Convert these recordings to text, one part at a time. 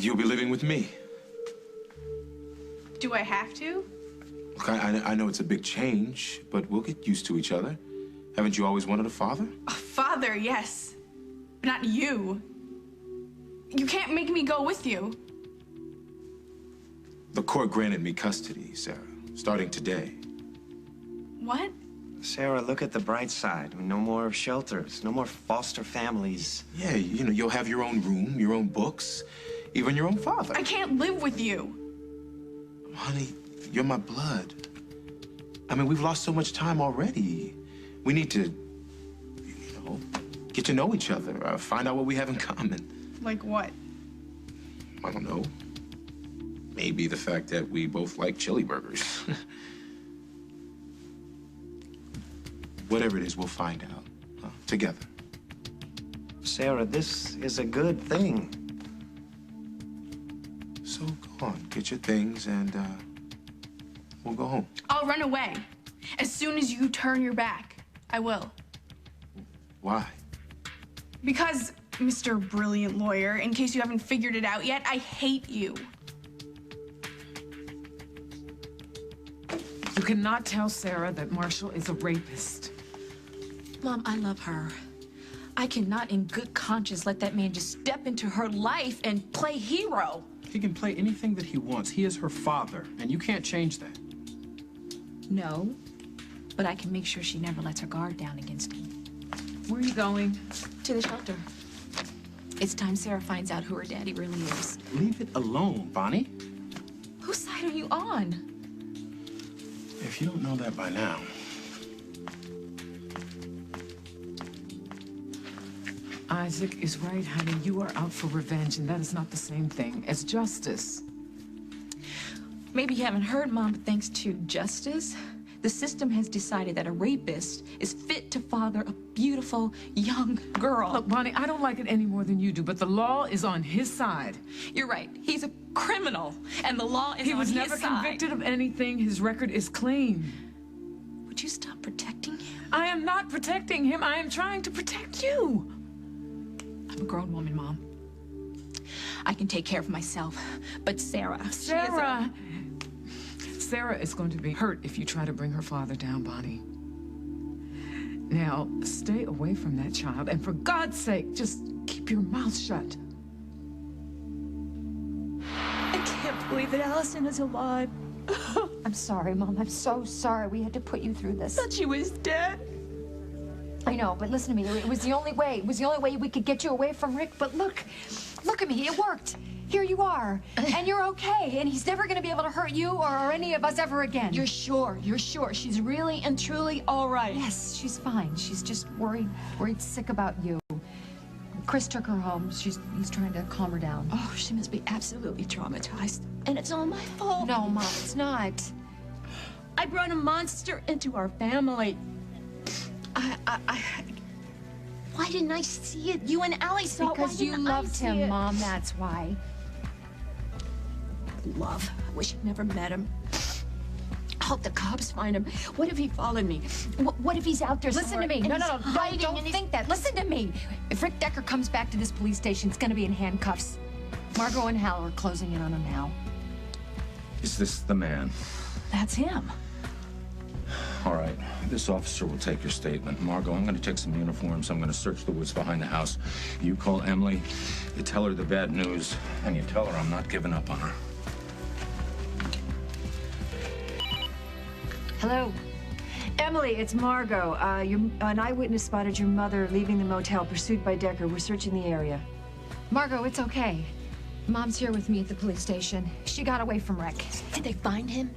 You'll be living with me. Do I have to? Look, I know it's a big change, but we'll get used to each other. Haven't you always wanted a father? A father, yes. But not you. You can't make me go with you. The court granted me custody, Sarah, starting today. What? Sarah, look at the bright side. No more shelters, no more foster families. Yeah, you know, you'll have your own room, your own books, even your own father. I can't live with you. Honey, you're my blood. I mean, we've lost so much time already. We need to, you know, get to know each other, find out what we have in common. Like what? I don't know. Maybe the fact that we both like chili burgers. Whatever it is, we'll find out together. Sarah, this is a good thing. So go on, get your things, and we'll go home. I'll run away. As soon as you turn your back, I will. Why? Because, Mr. Brilliant Lawyer, in case you haven't figured it out yet, I hate you. You cannot tell Sarah that Marshall is a rapist. Mom, I love her. I cannot in good conscience let that man just step into her life and play hero. He can play anything that he wants. He is her father, and you can't change that. No, but I can make sure she never lets her guard down against him. Where are you going? To the shelter. It's time Sarah finds out who her daddy really is. Leave it alone, Bonnie. Whose side are you on? If you don't know that by now. Isaac is right, honey. You are out for revenge, and that is not the same thing as justice. Maybe you haven't heard, Mom, but thanks to justice, the system has decided that a rapist is fit to father a beautiful young girl. Look, Bonnie, I don't like it any more than you do, but the law is on his side. You're right. He's a criminal, and the law is on his side. He was never convicted of anything. His record is clean. Would you stop protecting him? I am not protecting him. I am trying to protect you. I'm a grown woman, Mom. I can take care of myself, but Sarah... Sarah is going to be hurt if you try to bring her father down, Bonnie. Now, stay away from that child, and for God's sake, just keep your mouth shut. I can't believe that Allison is alive. I'm sorry, Mom. I'm so sorry we had to put you through this. I thought she was dead. I know, but listen to me. It was the only way. It was the only way we could get you away from Rick. But look at me. It worked. Here you are. And you're okay. And he's never going to be able to hurt you or any of us ever again. You're sure? You're sure? She's really and truly all right? Yes, she's fine. She's just worried sick about you. Chris took her home. He's trying to calm her down. Oh, she must be absolutely traumatized. And it's all my fault. No, Mom, it's not. I brought a monster into our family. Why didn't I see it? You and Allie saw it. Because you loved him, Mom, that's why. Love. I wish I'd never met him. I hope the cops find him. What if he followed me? What if he's out there Listen somewhere? to me. No, hiding don't think that. Listen to me. If Rick Decker comes back to this police station, it's going to be in handcuffs. Margot and Hal are closing in on him now. Is this the man? That's him. All right, this officer will take your statement. Margot, I'm going to take some uniforms. I'm going to search the woods behind the house. You call Emily, you tell her the bad news, and you tell her I'm not giving up on her. Hello. Emily, it's Margot. An eyewitness spotted your mother leaving the motel, pursued by Decker. We're searching the area. Margot, it's okay. Mom's here with me at the police station. She got away from Rick. Did they find him?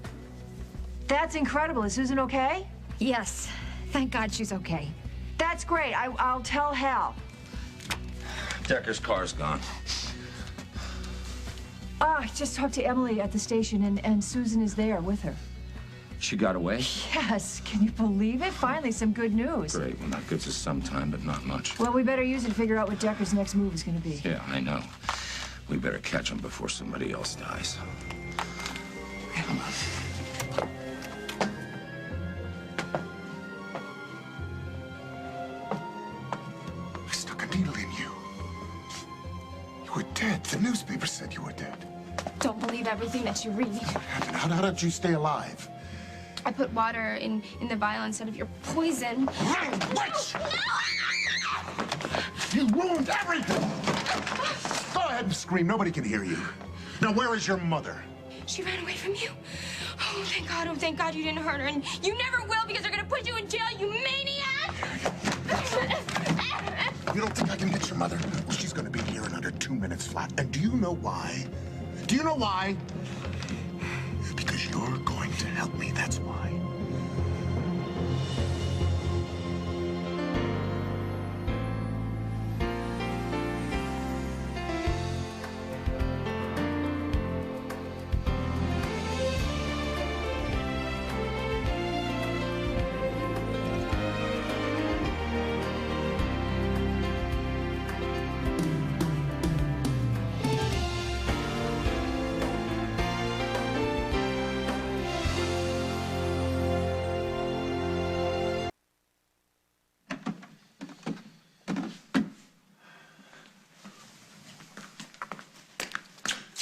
That's incredible. Is Susan okay? Yes. Thank God she's okay. That's great. I'll tell Hal. Decker's car's gone. I just talked to Emily at the station, and Susan is there with her. She got away? Yes. Can you believe it? Finally, some good news. Great. Well, that gives us some time, but not much. Well, we better use it to figure out what Decker's next move is going to be. Yeah, I know. We better catch him before somebody else dies. Come on. I stuck a needle in you. You were dead. dead. The newspaper said you were dead. Don't believe everything that you read. How did you stay alive? I put water in the vial instead of your poison. Witch! You ruined everything! Go ahead and scream. Nobody can hear you. Now, where is your mother? She ran away from you. Oh, thank God. Oh, thank God you didn't hurt her. And you never will because they're going to put you in jail, you maniac! You don't think I can get your mother? Well, she's going to be here in under 2 minutes flat. And do you know why? Do you know why? Because you're going to help me, that's why.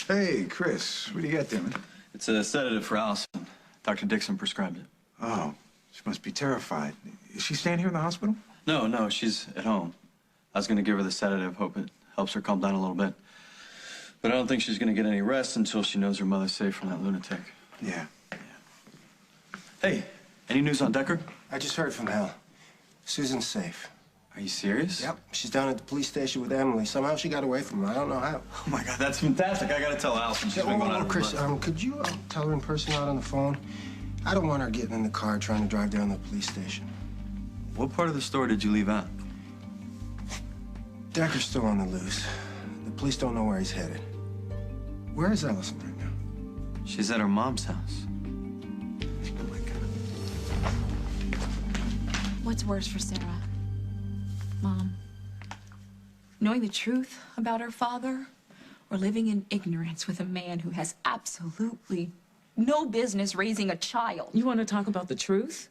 Hey, Chris, what do you got there, man? It's a sedative for Allison. Dr. Dixon prescribed it. Oh, she must be terrified. Is she staying here in the hospital? No, she's at home. I was going to give her the sedative, hope it helps her calm down a little bit. But I don't think she's going to get any rest until she knows her mother's safe from that lunatic. Yeah. Hey, any news on Decker? I just heard from Hal. Susan's safe. Are you serious? Yep. She's down at the police station with Emily. Somehow she got away from her. I don't know how. Oh, my God, that's fantastic. I got to tell Allison. She's been going out of her Chris, mind. could you tell her in person out on the phone? I don't want her getting in the car trying to drive down to the police station. What part of the story did you leave out? Decker's still on the loose. The police don't know where he's headed. Where is Allison right now? She's at her mom's house. Oh, my God. What's worse for Sarah? Mom, knowing the truth about her father or living in ignorance with a man who has absolutely no business raising a child? You want to talk about the truth?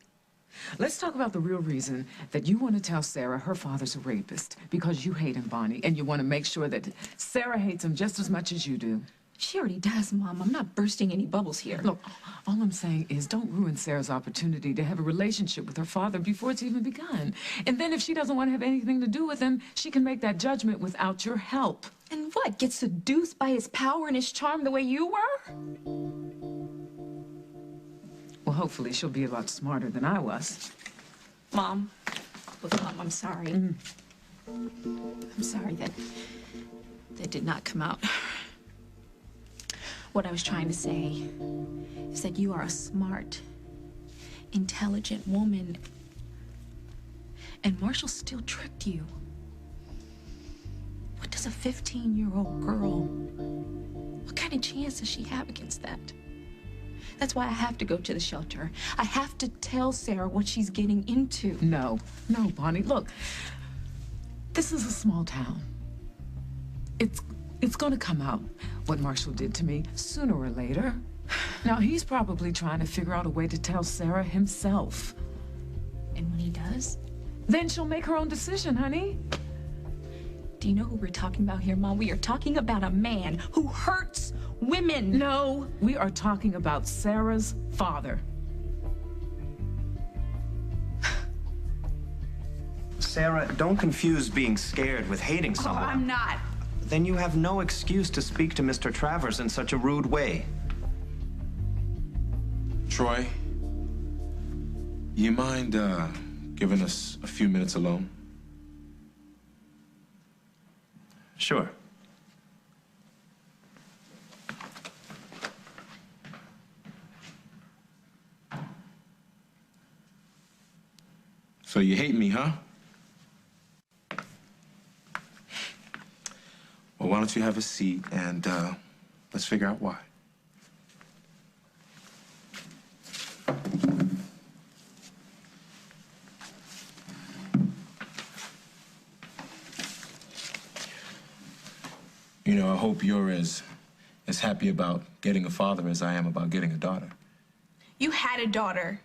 Let's talk about the real reason that you want to tell Sarah her father's a rapist, because you hate him, Bonnie, and you want to make sure that Sarah hates him just as much as you do. She already does, Mom. I'm not bursting any bubbles here. Look, all I'm saying is don't ruin Sarah's opportunity to have a relationship with her father before it's even begun. And then if she doesn't want to have anything to do with him, she can make that judgment without your help. And what, get seduced by his power and his charm the way you were? Well, hopefully she'll be a lot smarter than I was. Mom, look, Mom, I'm sorry. I'm sorry that did not come out. What I was trying to say is that you are a smart, intelligent woman, and Marshall still tricked you. What does a 15-year-old girl, what kind of chance does she have against that? That's why I have to go to the shelter. I have to tell Sarah what she's getting into. No, Bonnie, look, this is a small town. It's gonna come out what Marshall did to me sooner or later. Now, he's probably trying to figure out a way to tell Sarah himself. And when he does? Then she'll make her own decision, honey. Do you know who we're talking about here, Mom? We are talking about a man who hurts women. No, we are talking about Sarah's father. Sarah, don't confuse being scared with hating someone. Oh, I'm not. Then you have no excuse to speak to Mr. Travers in such a rude way. Troy, you mind giving us a few minutes alone? Sure. So you hate me, huh? Well, why don't you have a seat and let's figure out why. You know, I hope you're as happy about getting a father as I am about getting a daughter. You had a daughter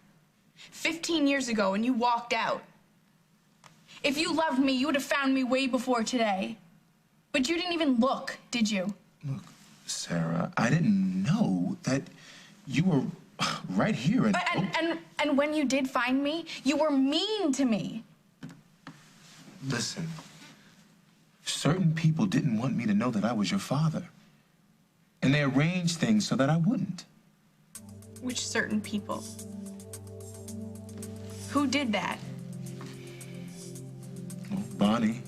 15 years ago and you walked out. If you loved me, you would have found me way before today. But you didn't even look, did you? Look, Sarah, I didn't know that you were right here. And when you did find me, you were mean to me. Listen, certain people didn't want me to know that I was your father. And they arranged things so that I wouldn't. Which certain people? Who did that? Well, Bonnie.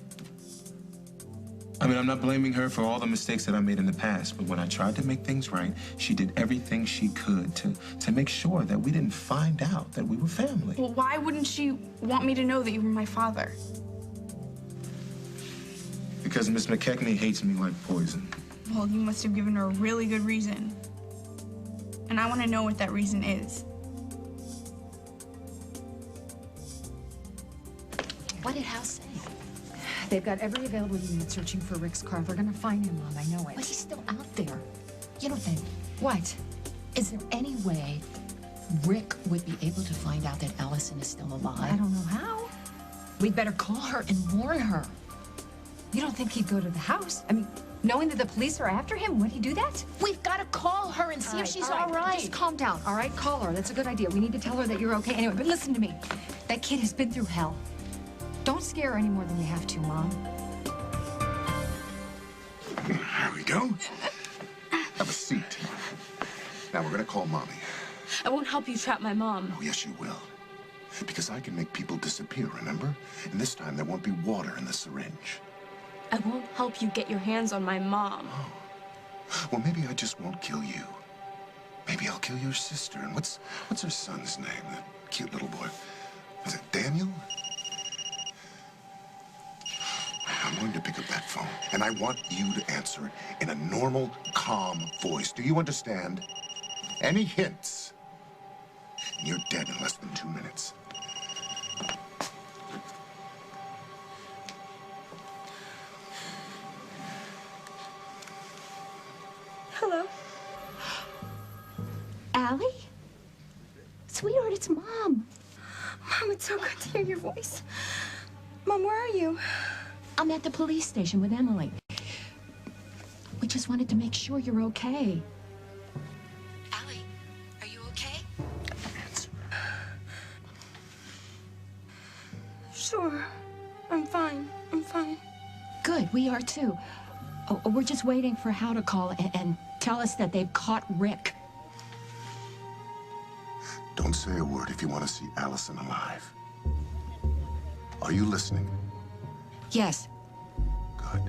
I mean, I'm not blaming her for all the mistakes that I made in the past, but when I tried to make things right, she did everything she could to make sure that we didn't find out that we were family. Well, why wouldn't she want me to know that you were my father? Because Miss McKechnie hates me like poison. Well, you must have given her a really good reason. And I want to know what that reason is. What did Hal say? They've got every available unit searching for Rick's car. They're gonna find him, Mom. I know it. But he's still out there. You know, then, What? is there any way Rick would be able to find out that Allison is still alive? I don't know how. We'd better call her and warn her. You don't think he'd go to the house? I mean, knowing that the police are after him, would he do that? We've got to call her and see if she's all right. Just calm down, all right? Call her. That's a good idea. We need to tell her that you're okay. Anyway, but listen to me. That kid has been through hell. Don't scare her any more than you have to, Mom. There we go. Have a seat. Now we're gonna call Mommy. I won't help you trap my mom. Oh, yes, you will. Because I can make people disappear, remember? And this time there won't be water in the syringe. I won't help you get your hands on my mom. Well, maybe I just won't kill you. Maybe I'll kill your sister. And what's her son's name? That cute little boy. Is it Daniel? I'm going to pick up that phone, and I want you to answer it in a normal, calm voice. Do you understand? Any hints, and you're dead in less than 2 minutes. Hello. Allie? Sweetheart, it's Mom. Mom, it's so good to hear your voice. Mom, where are you? I'm at the police station with Emily. We just wanted to make sure you're okay. Allie, are you okay? Sure. I'm fine. I'm fine. Good, we are too. Oh, we're just waiting for Hal to call and tell us that they've caught Rick. Don't say a word if you want to see Allison alive. Are you listening? Yes. Good.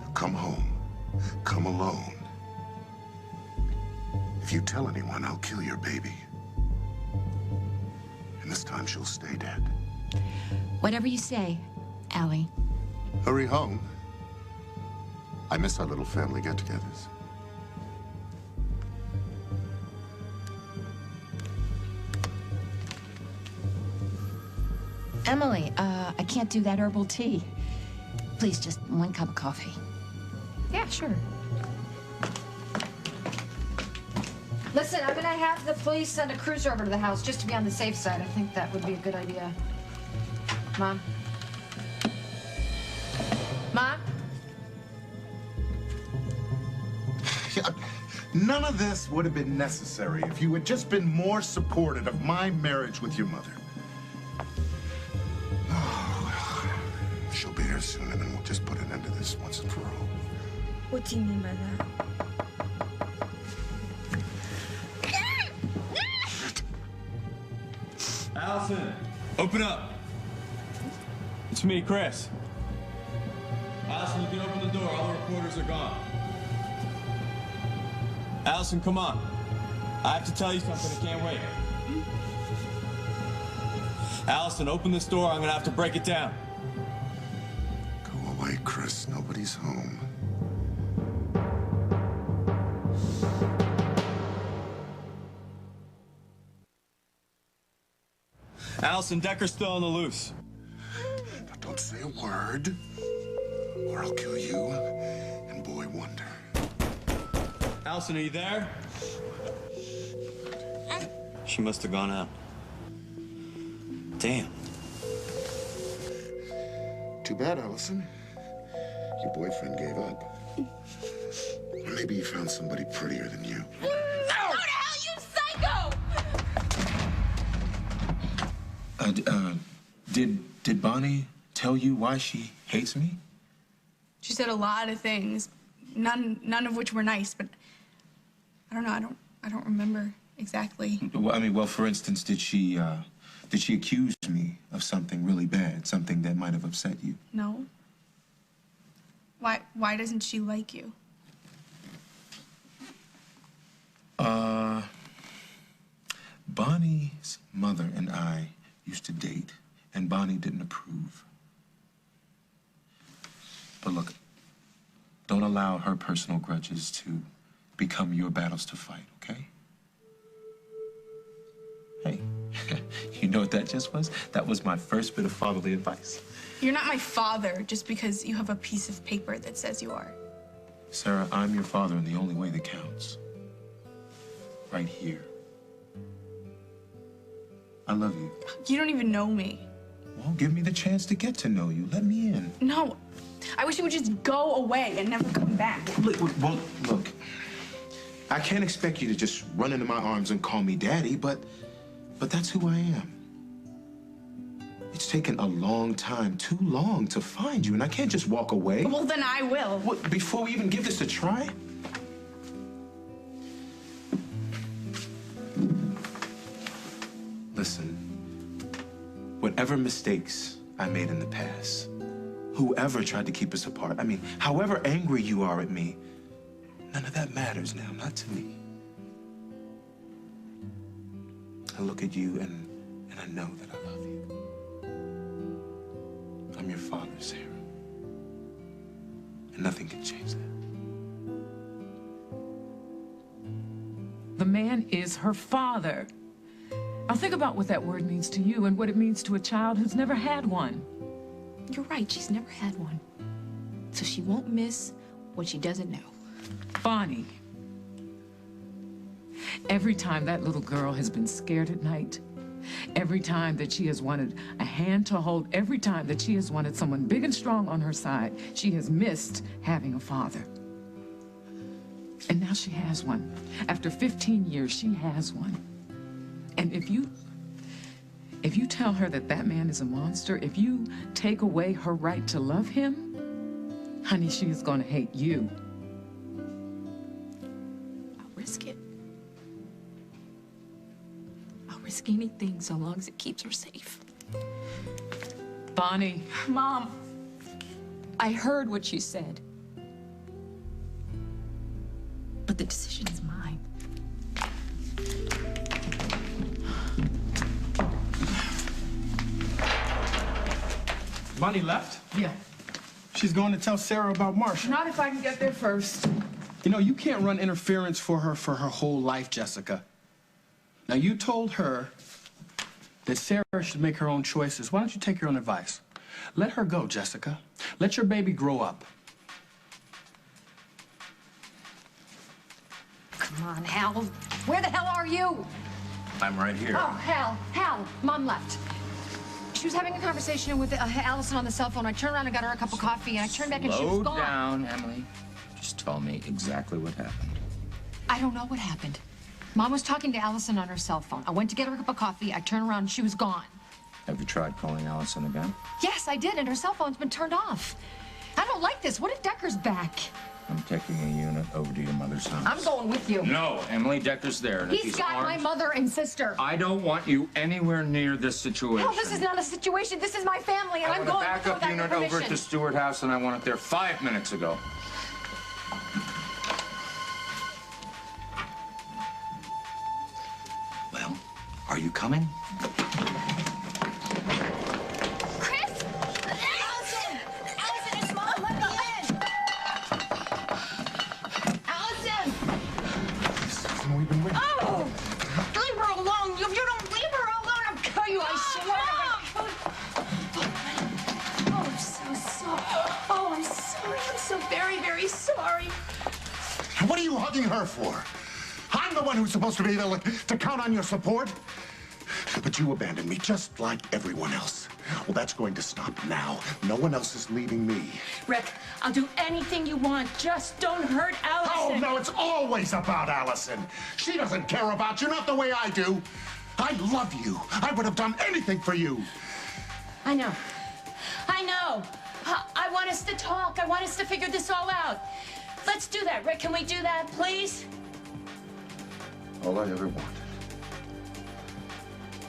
Now come home. Come alone. If you tell anyone, I'll kill your baby. And this time she'll stay dead. Whatever you say, Allie. Hurry home. I miss our little family get-togethers. Emily, I can't do that herbal tea. Please, just 1 cup of coffee. Yeah, sure. Listen, I'm gonna have the police send a cruiser over to the house just to be on the safe side. I think that would be a good idea. Mom? Mom? Yeah, none of this would have been necessary if you had just been more supportive of my marriage with your mother. Oh, well, she'll be here soon, and then we'll just put an end to this once and for all. What do you mean by that? Allison, open up. It's me, Chris. Allison, you can open the door. All the reporters are gone. Allison, come on. I have to tell you something. I can't wait. Allison, open this door. I'm gonna have to break it down. Go away, Chris. Nobody's home. Allison, Decker's still on the loose. Now, don't say a word, or I'll kill you and Boy Wonder. Allison, are you there? She must have gone out. Damn. Too bad, Allison. Your boyfriend gave up. Or maybe he found somebody prettier than you. No! Go to hell, you psycho! Did Bonnie tell you why she hates me? She said a lot of things, none of which were nice, but I don't know, I don't remember exactly. Well, for instance, did she accuse me of something really bad, something that might have upset you? No. Why doesn't she like you? Bonnie's mother and I used to date, and Bonnie didn't approve. But look, don't allow her personal grudges to become your battles to fight, okay? Hey, you know what that just was? That was my first bit of fatherly advice. You're not my father just because you have a piece of paper that says you are. Sarah, I'm your father in the only way that counts. Right here. I love you. You don't even know me. Well, give me the chance to get to know you. Let me in. No. I wish you would just go away and never come back. Look, I can't expect you to just run into my arms and call me daddy, but that's who I am. It's taken a long time, too long, to find you, and I can't just walk away. Well, then I will. What, before we even give this a try? Listen, whatever mistakes I made in the past, whoever tried to keep us apart, however angry you are at me, none of that matters now, not to me. I look at you and I know that I love you. I'm your father, Sarah. And nothing can change that. The man is her father. Now think about what that word means to you and what it means to a child who's never had one. You're right, she's never had one. So she won't miss what she doesn't know. Bonnie, every time that little girl has been scared at night, every time that she has wanted a hand to hold, every time that she has wanted someone big and strong on her side, she has missed having a father. And now she has one. After 15 years, she has one. And if you tell her that that man is a monster, if you take away her right to love him, honey, she is going to hate you. I'll risk it. I'll risk anything so long as it keeps her safe. Bonnie. Mom. I heard what you said. But the decision is mine. Bonnie left? Yeah. She's going to tell Sarah about Marshall. Not if I can get there first. You know, you can't run interference for her whole life, Jessica. Now, you told her that Sarah should make her own choices. Why don't you take your own advice? Let her go, Jessica. Let your baby grow up. Come on, Hal. Where the hell are you? I'm right here. Oh, Hal, Mom left. She was having a conversation with Allison on the cell phone. I turned around and got her a cup of coffee, and I turned back and she was gone. Slow down, Emily. Just tell me exactly what happened. I don't know what happened. Mom was talking to Allison on her cell phone. I went to get her a cup of coffee. I turned around and she was gone. Have you tried calling Allison again? Yes, I did, and her cell phone's been turned off. I don't like this. What if Decker's back? I'm taking a unit over to your mother's house. I'm going with you. No, Emily, Decker's there. And if He's got my mother and sister. I don't want you anywhere near this situation. No, this is not a situation. This is my family, and I'm going back with up unit over to Stewart House, and I want it there 5 minutes ago. Well, are you coming? Chris! Allison! Allison, it's Mom. Let me in! Allison! We've been waiting. Oh! Leave her alone! If you don't leave her alone, I'll kill you, I swear! Oh, I'm so sorry. Oh, I'm sorry. I'm so very, very sorry. What are you hugging her for? I'm the one who's supposed to be there to count on your support. But you abandoned me just like everyone else. Well, that's going to stop now. No one else is leaving me. Rick, I'll do anything you want. Just don't hurt Allison. Oh, no, it's always about Allison. She doesn't care about you, not the way I do. I love you. I would have done anything for you. I know. I know. I want us to talk. I want us to figure this all out. Let's do that, Rick. Can we do that, please? All I ever wanted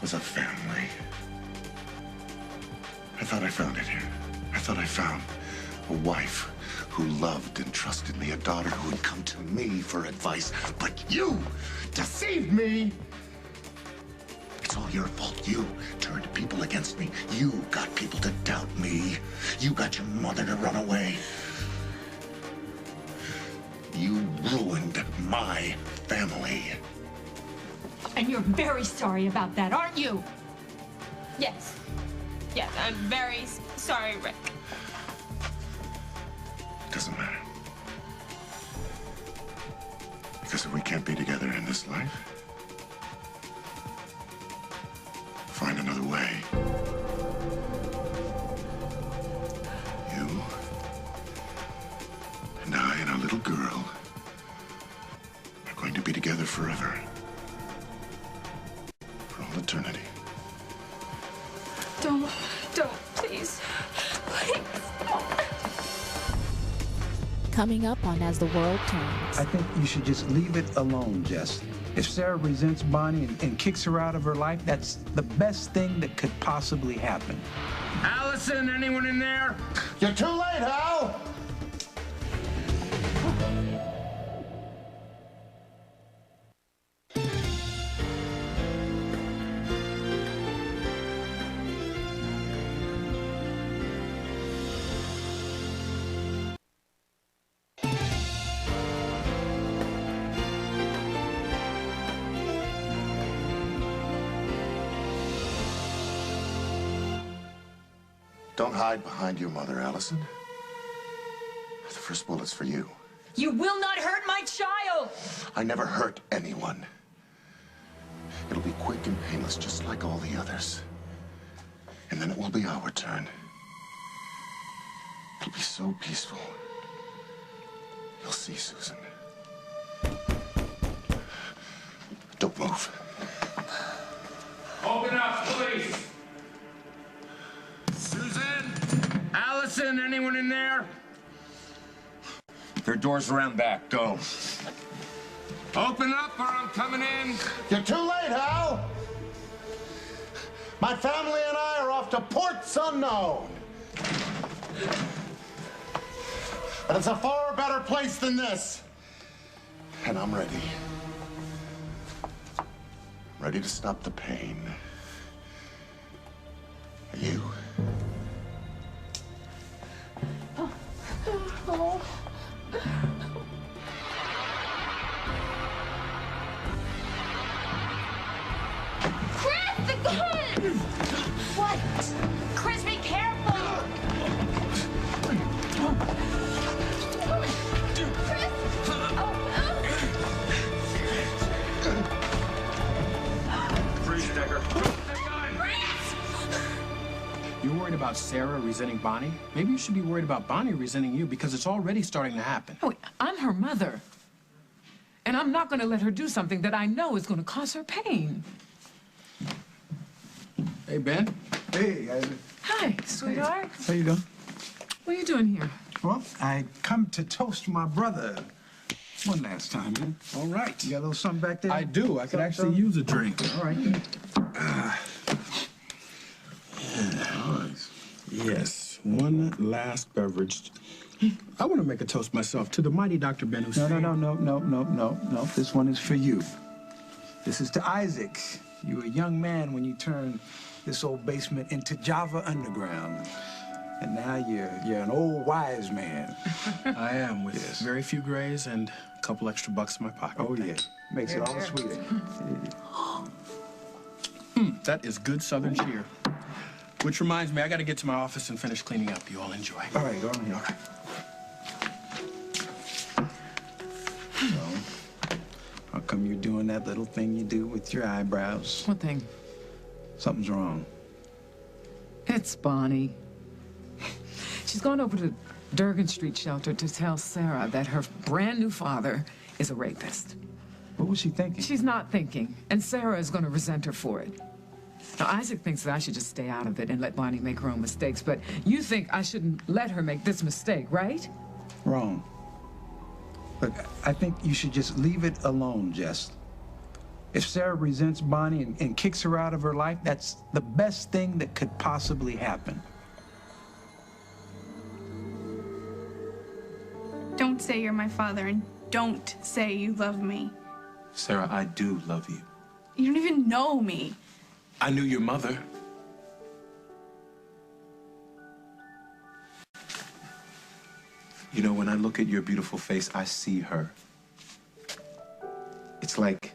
was a family. I thought I found it here. I thought I found a wife who loved and trusted me, a daughter who would come to me for advice. But you deceived me. It's all your fault. You turned people against me. You got people to doubt me. You got your mother to run away. You ruined my family. And you're very sorry about that, aren't you? Yes. Yes, I'm very sorry, Rick. It doesn't matter. Because if we can't be together in this life, find another way. You and I and our little girl are going to be together forever. For all eternity. Don't, please. Please, don't. Coming up on As the World Turns. I think you should just leave it alone, Jess. If Sarah resents Bonnie and kicks her out of her life, that's the best thing that could possibly happen. Allison, anyone in there? You're too late, Hal! Don't hide behind your mother, Allison. The first bullet's for you. You will not hurt my child! I never hurt anyone. It'll be quick and painless, just like all the others. And then it will be our turn. It'll be so peaceful. You'll see, Susan. Don't move. Open up, please. Susan? Allison, anyone in there? There are doors around back. Go. Open up or I'm coming in. You're too late, Hal! My family and I are off to ports unknown. But it's a far better place than this. And I'm ready. Ready to stop the pain. Are you? Oh. Chris, the gun! What? Chris, be careful! Freeze, Decker. You're worried about Sarah resenting Bonnie? Maybe you should be worried about Bonnie resenting you because it's already starting to happen. Oh, I'm her mother. And I'm not going to let her do something that I know is going to cause her pain. Hey, Ben. Hey, Isaac. Hi, sweetheart. How you doing? What are you doing here? Well, I come to toast my brother one last time, man. All right. You got a little something back there? I do. I could actually use a drink. All right. Yes, one last beverage. I want to make a toast myself to the mighty Dr. Ben Hussein. No. This one is for you. This is to Isaac. You were a young man when you turned this old basement into Java Underground. And now you're an old wise man. I am, with very few grays and a couple extra bucks in my pocket. Oh, yeah. Makes it all the sweeter. That is good Southern cheer. Which reminds me, I got to get to my office and finish cleaning up. You all enjoy. All right, go on here. Okay. So, how come you're doing that little thing you do with your eyebrows? What thing? Something's wrong. It It's Bonnie. She's gone over to Durgan Street shelter to tell Sarah that her brand new father is a rapist. What was she thinking? She's not thinking, and Sarah is going to resent her for it. Now, Isaac thinks that I should just stay out of it and let Bonnie make her own mistakes, but you think I shouldn't let her make this mistake, right? Wrong. Look, I think you should just leave it alone, Jess. If Sarah resents Bonnie and kicks her out of her life, that's the best thing that could possibly happen. Don't say you're my father, and don't say you love me. Sarah, I do love you. You don't even know me. I knew your mother. You know, when I look at your beautiful face, I see her. It's like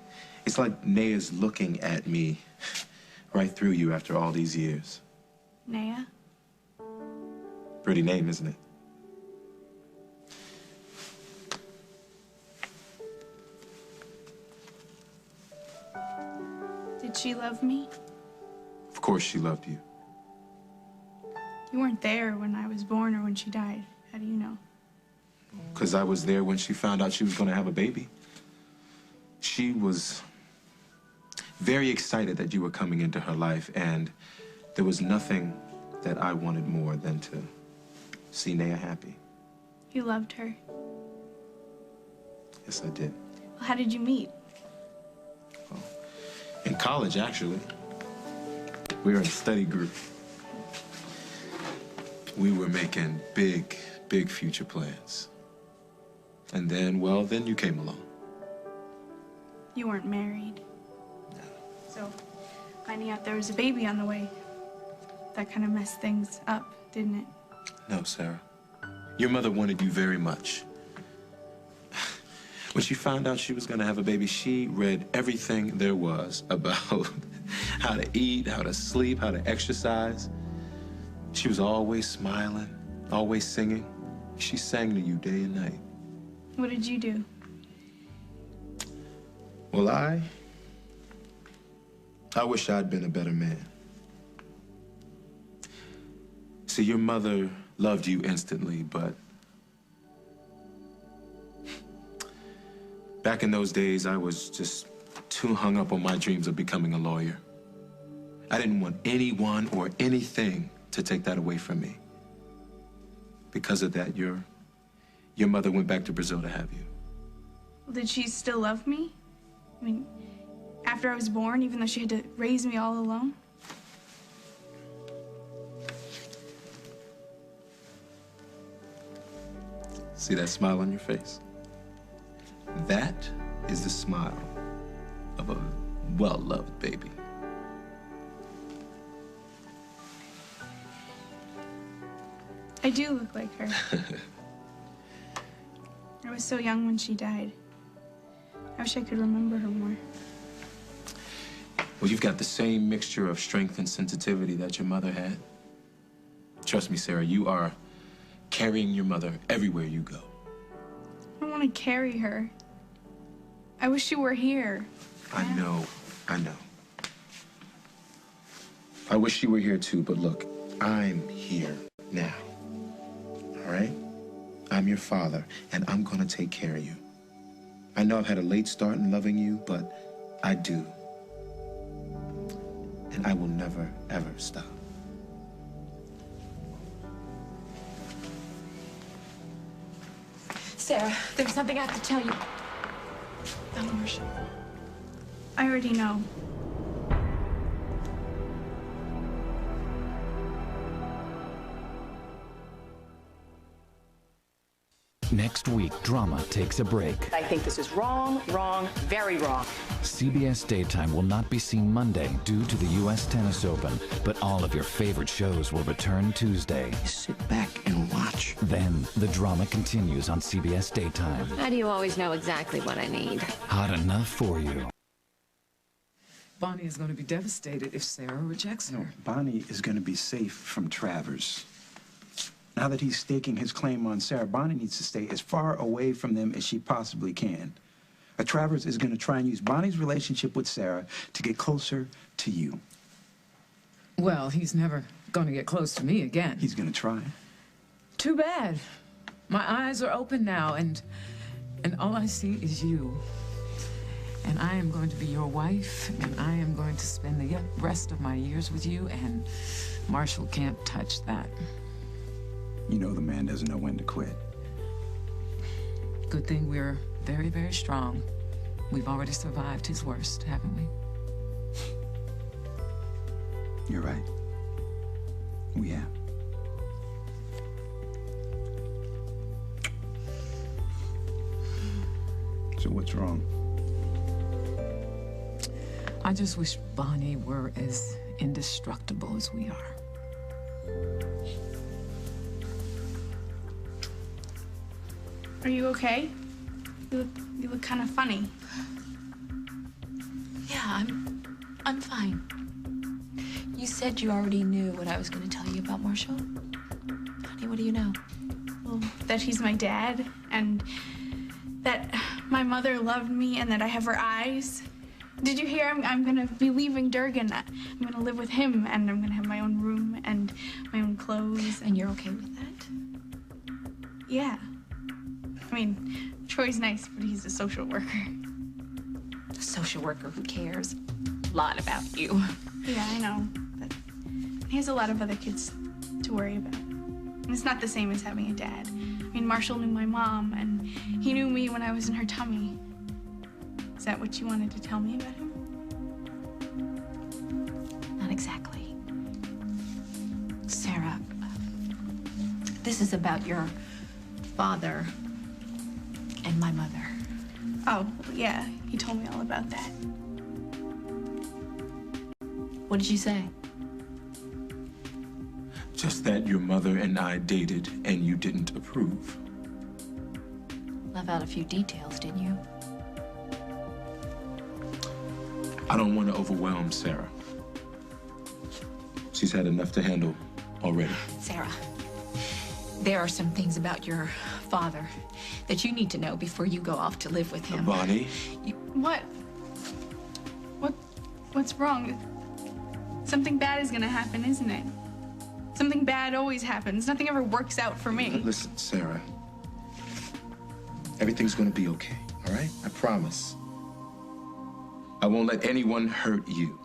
Naya's looking at me right through you after all these years. Naya? Pretty name, isn't it? Did she love me? Of course she loved you. You weren't there when I was born or when she died. How do you know? Because I was there when she found out she was going to have a baby. She was very excited that you were coming into her life, and there was nothing that I wanted more than to see Naya happy. You loved her. Yes, I did. Well, how did you meet? In college, actually. We were in a study group. We were making big, big future plans. And then, well, then you came along. You weren't married. No. So, finding out there was a baby on the way, that kind of messed things up, didn't it? No, Sarah. Your mother wanted you very much. When she found out she was going to have a baby, she read everything there was about how to eat, how to sleep, how to exercise. She was always smiling, always singing. She sang to you day and night. What did you do? Well, I wish I'd been a better man. See, your mother loved you instantly, but back in those days, I was just too hung up on my dreams of becoming a lawyer. I didn't want anyone or anything to take that away from me. Because of that, your mother went back to Brazil to have you. Well, did she still love me? I mean, after I was born, even though she had to raise me all alone? See that smile on your face? That is the smile of a well-loved baby. I do look like her. I was so young when she died. I wish I could remember her more. Well, you've got the same mixture of strength and sensitivity that your mother had. Trust me, Sarah, you are carrying your mother everywhere you go. I don't want to carry her. I wish she were here. I know. I wish she were here too, but look, I'm here now. All right? I'm your father, and I'm gonna take care of you. I know I've had a late start in loving you, but I do. And I will never, ever stop. Sarah, there's something I have to tell you. Marcia. I already know. Next week, drama takes a break. I think this is wrong, very wrong. CBS Daytime will not be seen Monday due to the U.S. Tennis Open, but all of your favorite shows will return Tuesday. Sit back and watch. Then, the drama continues on CBS Daytime. How do you always know exactly what I need? Hot enough for you. Bonnie is going to be devastated if Sarah rejects her. No, Bonnie is going to be safe from Travers. Now that he's staking his claim on Sarah, Bonnie needs to stay as far away from them as she possibly can. Travers is going to try and use Bonnie's relationship with Sarah to get closer to you. Well, he's never gonna get close to me again. He's gonna try. Too bad. My eyes are open now, and all I see is you. And I am going to be your wife, and I am going to spend the rest of my years with you, and Marshall can't touch that. You know the man doesn't know when to quit. Good thing we're very, very strong. We've already survived his worst, haven't we? You're right. We have. So what's wrong? I just wish Bonnie were as indestructible as we are. Are you okay? You look kind of funny. Yeah, I'm fine. You said you already knew what I was going to tell you about Marshall. Honey, what do you know? Well, that he's my dad, and that my mother loved me, and that I have her eyes. Did you hear? I'm gonna be leaving Durgan. I'm gonna live with him, and I'm gonna have my own room and my own clothes. And you're okay with that? Yeah. I mean, Troy's nice, but he's a social worker. A social worker who cares a lot about you. Yeah, I know. But he has a lot of other kids to worry about. And it's not the same as having a dad. I mean, Marshall knew my mom, and he knew me when I was in her tummy. Is that what you wanted to tell me about him? Not exactly. Sarah, this is about your father and my mother. Oh, yeah, he told me all about that. What did you say? Just that your mother and I dated and you didn't approve. Left out a few details, didn't you? I don't want to overwhelm Sarah. She's had enough to handle already. Sarah, there are some things about your father that you need to know before you go off to live with him. Bonnie? What? What's wrong? Something bad is gonna happen, isn't it? Something bad always happens. Nothing ever works out for me. Listen, Sarah. Everything's gonna be okay, all right? I promise. I won't let anyone hurt you.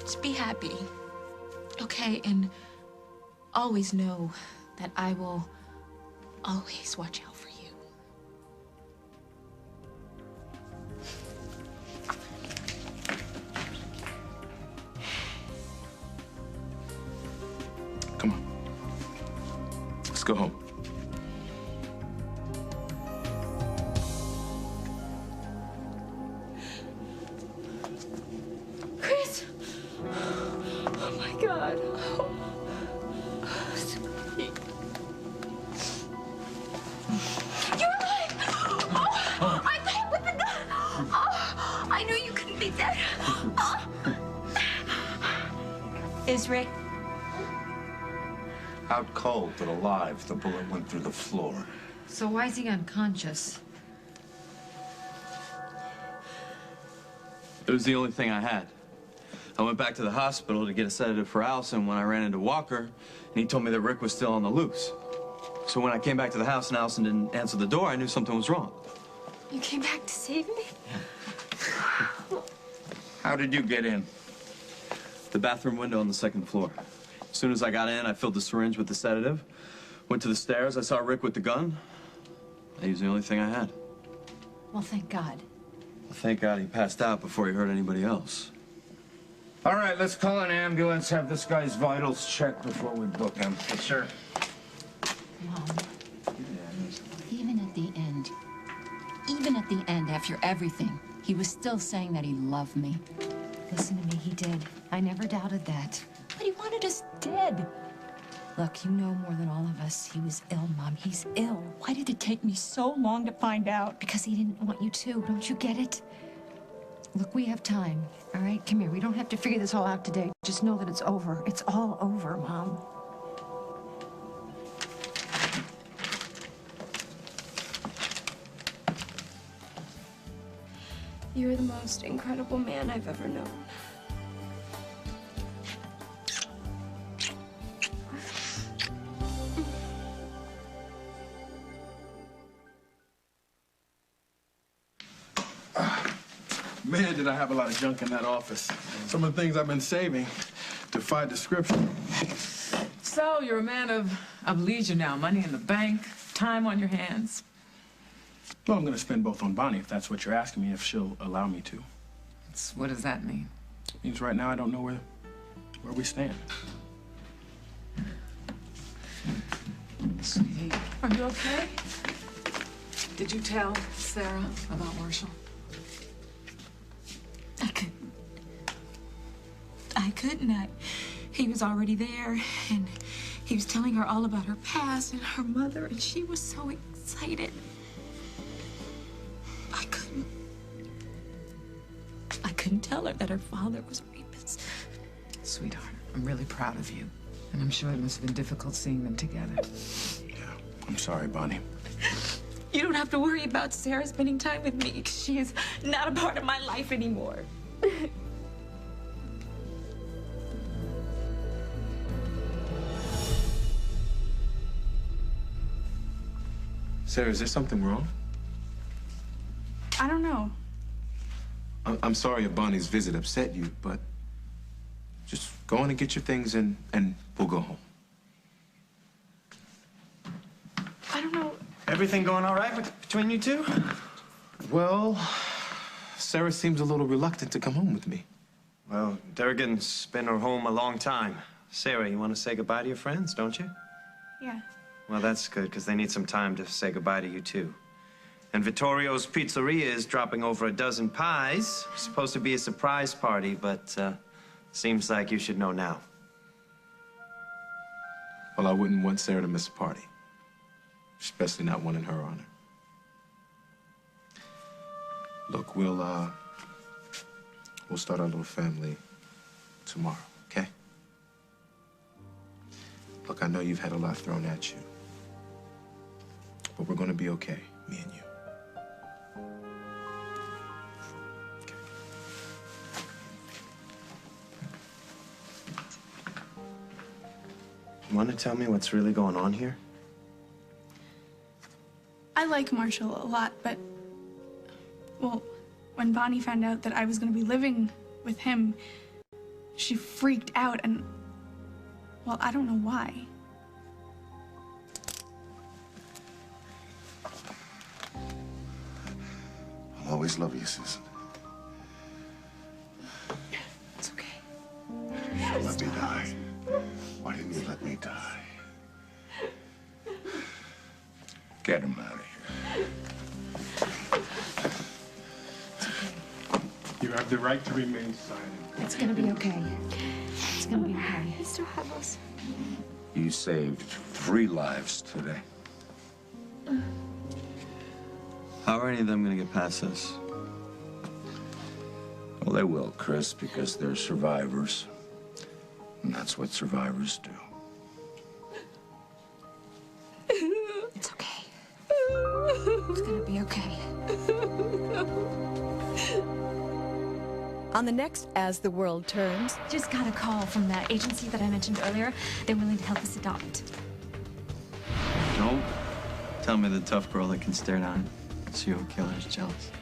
Just be happy, okay? And always know that I will always watch out for you. Come on. Let's go home. Chris! Oh my God. You're alive! Oh, I got hit with the gun! Oh, I knew you couldn't be dead. Oh. Is Rick? Out cold but alive. The bullet went through the floor. So why is he unconscious? It was the only thing I had. I went back to the hospital to get a sedative for Allison when I ran into Walker, and he told me that Rick was still on the loose. So when I came back to the house and Allison didn't answer the door, I knew something was wrong. You came back to save me? How did you get in? The bathroom window on the second floor. As soon as I got in, I filled the syringe with the sedative, went to the stairs, I saw Rick with the gun. He was the only thing I had. Well, thank God. Well, thank God he passed out before he hurt anybody else. All right, let's call an ambulance, have this guy's vitals checked before we book him. Yes, sir. Mom, even at the end, after everything, he was still saying that he loved me. Listen to me, he did. I never doubted that. But he wanted us dead. Look, you know more than all of us. He was ill, Mom. He's ill. Why did it take me so long to find out? Because he didn't want you to. Don't you get it? Look, we have time, all right? Come here. We don't have to figure this all out today. Just know that it's over. It's all over, Mom. You're the most incredible man I've ever known. Man, did I have a lot of junk in that office. Some of the things I've been saving defy description. So you're a man of leisure now, money in the bank, time on your hands. Well, I'm going to spend both on Bonnie, if that's what you're asking me, if she'll allow me to. What does that mean? It means right now I don't know where we stand. Sweetie, are you okay? Did you tell Sarah about Marshall? I couldn't. He was already there, and he was telling her all about her past and her mother, and she was so excited. I couldn't tell her that her father was a rapist. Sweetheart, I'm really proud of you. And I'm sure it must have been difficult seeing them together. Yeah, I'm sorry, Bonnie. You don't have to worry about Sarah spending time with me, 'cause she is not a part of my life anymore. Sarah, is there something wrong? I don't know. I'm sorry if Bonnie's visit upset you, but just go on and get your things and we'll go home. I don't know. Everything going all right between you two? Well, Sarah seems a little reluctant to come home with me. Well, Durgan's been her home a long time. Sarah, you want to say goodbye to your friends, don't you? Yeah. Well, that's good, because they need some time to say goodbye to you, too. And Vittorio's Pizzeria is dropping over a dozen pies. It's supposed to be a surprise party, but seems like you should know now. Well, I wouldn't want Sarah to miss a party, especially not one in her honor. Look, we'll start our little family tomorrow, okay? Look, I know you've had a lot thrown at you, but we're gonna be okay, me and you. You want to tell me what's really going on here? I like Marshall a lot, but, well, when Bonnie found out that I was going to be living with him, she freaked out and, well, I don't know why. I'll always love you, Susan. It's okay. Let me die. Why didn't you let me die? Get him out of here. You have the right to remain silent. It's gonna be okay. It's gonna be okay. I still have us. You saved 3 lives today. How are any of them going to get past this? Well, they will, Chris, because they're survivors. And that's what survivors do. It's okay. It's gonna be okay. On the next As the World Turns... Just got a call from that agency that I mentioned earlier. They're willing to help us adopt. Don't tell me the tough girl that can stare down serial killers jealous.